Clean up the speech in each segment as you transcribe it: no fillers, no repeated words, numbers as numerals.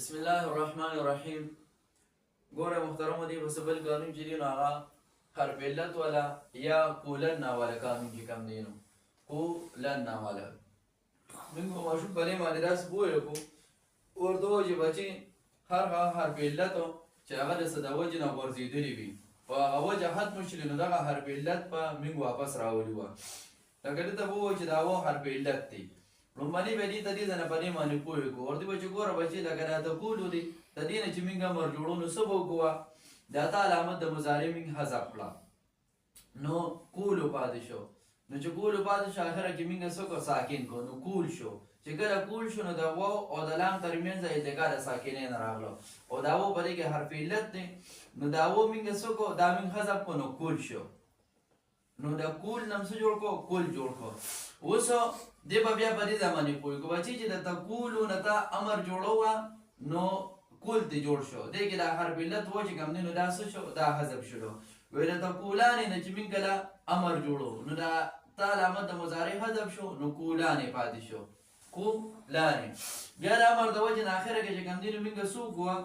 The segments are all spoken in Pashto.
بسم الله الرحمن الرحیم. ګوره محترمو دی بس بل قانون چې دی نو هغه حرف علت والا یا کولن والا قانون چې کوم دی نو کولن والا موږ به ماشوم په دې باندې داسې پوه کړو ورته وایو چې بچي هر هغه حرف علت چې هغه د څه د وجې نه غورځېدلي وي په هغه وجه ختم شي نو دغه حرف علت به موږ واپس راولي وه. لکه دلته به ووایو چې دا و حرف علت دی لومړني به دې ته دې ځنه په دې باندې پوه کړو ورته به چې ګوره بچي لکه دا تقولو دی د دې نه چې موږ امر جوړو نو څه به وکړو دا تا علامت د مضارع موږ حذف کړه نو کولو پاتې شو نو چې کولو پاتې شو اخره کې موږ څه کړو ساکن کړو نو کول شو چې کله کول شو نو د واو او د لام ترمنځ التقا د ساکنین راغلو او دا و په دې کې حرف علت دی نو دا و موږ څه کړو دا موږ حذف کړو نو کول شو نو د کول نم څه جوړ کړو کول جوړ کړو. اوس دې به بیا په دې زمانې پوه کړو بچي چې د تقولو نه تا امر جوړوه نو کول ته جوړ شو دې کې دا حرف علت و چې کوم دی نو دا څه شو دا حذف شو وی د تقولانې نه چې موږ کله امر جوړو نو دا تا علامت د مضارع حذف شو نو کولانې پاتې شو کولانې بیا د امر د وجې نه اخره کې چې کوم دی نو موږ څه وکړو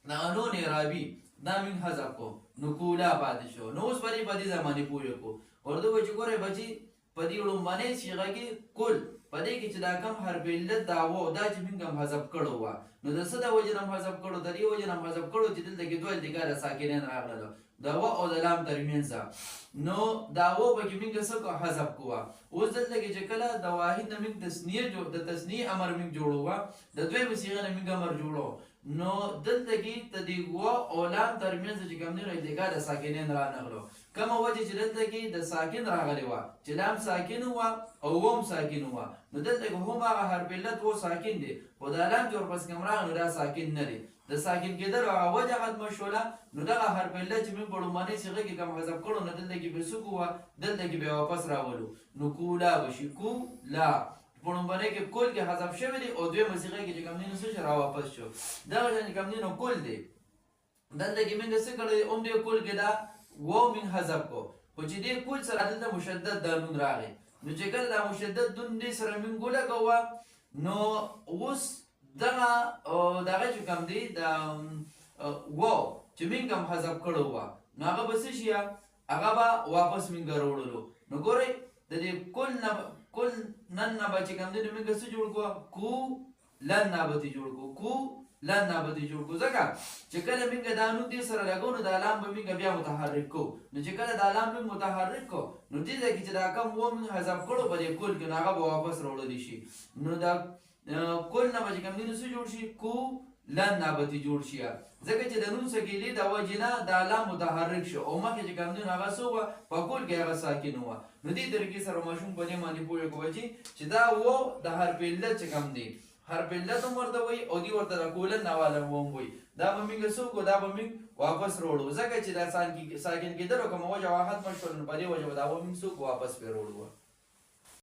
دا نون اعرابي دا موږ حذف کړو نو کولا پاتې شو. نو اوس په دې زمانې پوه کړو ورته وایو چې ګورئ بچي په دې لومړنۍ صیغه کې کل په دې کې چې دا کم حرف علت دا و دا چې موږ هم حذف کړو وه نو د څه د وجې نه هم حذف کړو د دې وجې نه هم حذف کړو چې دلته کې دوه التقا د ساکنین راغلل د و او د لام ترمنځ نو دا و به کې موږ څه کړو حذف کړو. اوس دلته کې چې کله د واحد نه موږ د تثنیې امر موږ جوړو د دویمې صیغې نه موږ امر جوړو نو دلته کې د دې و او لام ترمنځ چې کوم دی نو التقا د ساکنین رانغلو کومه وجه چې دلته کې د ساکن راغلی وه چې لام ساکن وه او وم ساکن وه نو دلته کې هم هغه حرف علت و ساکن دی خو دا لام چې ورپسې کوم راغی نو دا ساکن نه دی د ساکن کېدلو هغه وجه ختمه شوله نو دغه حرف علت چې موږ په لومړنۍ صیغه کې کوم حذف کړو نو دلته کې به څه کوو دلته کې به واپس راولو نو کولا به شي کولا په لومړنۍ کې کول کې حذف شوی دی او دویمه صیغه کې چې کوم دی نو څه را واپس شو دغه شان کوم دی نو کول دی دلته کې موږ څه کړی هم دې کول کې دا و من حذف کو خو چې دې کول سره دلته مشدد د نون راغی نو چې کله دا مشدد دون دې سره موږ ولګوه نو اوس دغه چې کوم دی دا و چې موږ هم حذف کړو وه نو هغه به څه شي هغه به واپس موږ راوړلو نو ګورئ د دې کل نن نه به چې کوم دی نو موږ څه جوړ کړو کو لن نابتې جوړ کړو کو لن نابتې جوړ کړو ځکه چې کله موږ دا نون دې سره لګو نو دا لام به موږ بیا متحرک کو نو چې کله دا لام موږ متحرک کو نو دې ځای کې چې دا کم و موږ حذف کړو په دې کل کې نو هغه به واپس راوړلی شي نو دا کل نه به چې کوم دی نو څه جوړ شي کو لن نابتې جوړ شي ځکه چې د نون سکیلې د وجې نه دا لام متحرک شو او مخکې چې کوم دی نو هغه څه وه په کل کې هغه ساکن وه نو دې طریقې سره ماشوم په دې باندې پوه کړو چې دا و د حرف علت چې کوم دی حرف علت هم ورته وایي او دې ورته د کولن والا هم وایي دا به موږ څه وکړو دا به موږ واپس راوړو ځکه چې دا ساکن کېدلو کومه وجه ختمه شول نو په دې وجه به دا به موږ څه وکړو واپس پرې راوړو.